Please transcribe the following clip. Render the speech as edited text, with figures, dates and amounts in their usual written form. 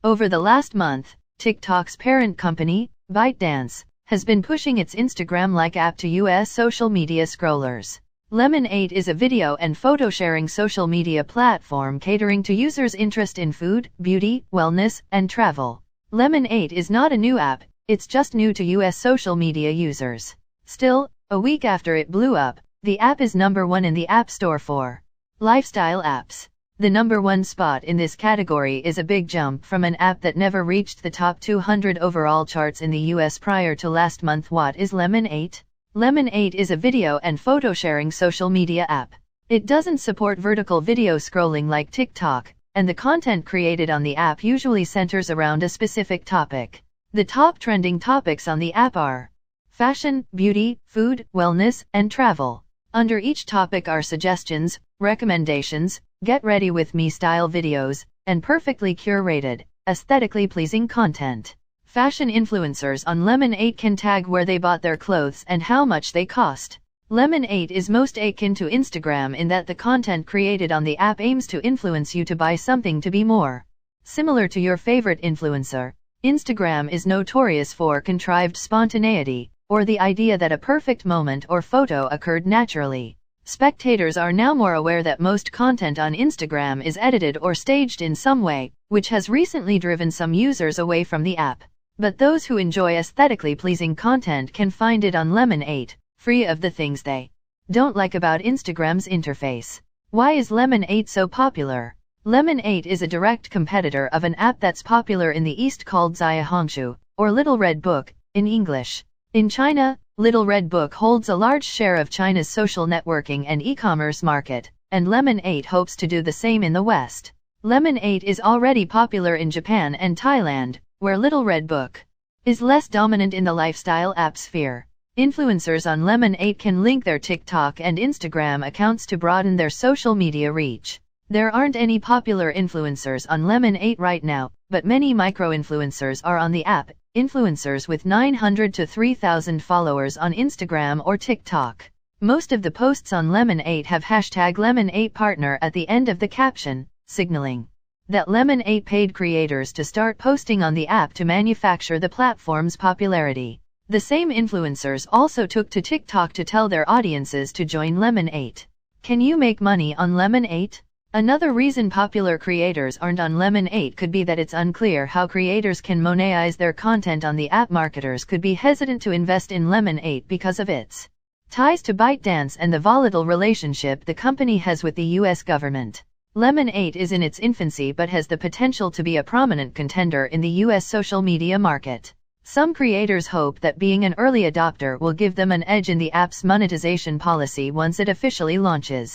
Over the last month, TikTok's parent company, ByteDance, has been pushing its Instagram-like app to US social media scrollers. Lemon8 is a video and photo-sharing social media platform catering to users' interest in food, beauty, wellness, and travel. Lemon8 is not a new app, it's just new to US social media users. Still, a week after it blew up, the app is #1 in the App Store for lifestyle apps. The #1 spot in this category is a big jump from an app that never reached the top 200 overall charts in the US prior to last month. What is Lemon8? Lemon8 is a video and photo-sharing social media app. It doesn't support vertical video scrolling like TikTok, and the content created on the app usually centers around a specific topic. The top trending topics on the app are fashion, beauty, food, wellness, and travel. Under each topic are suggestions, recommendations, get ready with me style videos, and perfectly curated, aesthetically pleasing content. Fashion influencers on Lemon8 can tag where they bought their clothes and how much they cost. Lemon8 is most akin to Instagram in that the content created on the app aims to influence you to buy something to be more similar to your favorite influencer. Instagram is notorious for contrived spontaneity, or the idea that a perfect moment or photo occurred naturally. Spectators are now more aware that most content on Instagram is edited or staged in some way, which has recently driven some users away from the app. But those who enjoy aesthetically pleasing content can find it on Lemon8, free of the things they don't like about Instagram's interface. Why is Lemon8 so popular? Lemon8 is a direct competitor of an app that's popular in the East called Xiaohongshu, or Little Red Book, in English. In China, Little Red Book holds a large share of China's social networking and e-commerce market, and Lemon8 hopes to do the same in the West. Lemon8 is already popular in Japan and Thailand, where Little Red Book is less dominant in the lifestyle app sphere. Influencers on Lemon8 can link their TikTok and Instagram accounts to broaden their social media reach. There aren't any popular influencers on Lemon8 right now, but many micro-influencers are on the app, influencers with 900 to 3,000 followers on Instagram or TikTok. Most of the posts on Lemon8 have hashtag Lemon8 partner at the end of the caption, signaling that Lemon8 paid creators to start posting on the app to manufacture the platform's popularity. The same influencers also took to TikTok to tell their audiences to join Lemon8. Can you make money on Lemon8? Another reason popular creators aren't on Lemon8 could be that it's unclear how creators can monetize their content on the app. Marketers could be hesitant to invest in Lemon8 because of its ties to ByteDance and the volatile relationship the company has with the US government. Lemon8 is in its infancy but has the potential to be a prominent contender in the US social media market. Some creators hope that being an early adopter will give them an edge in the app's monetization policy once it officially launches.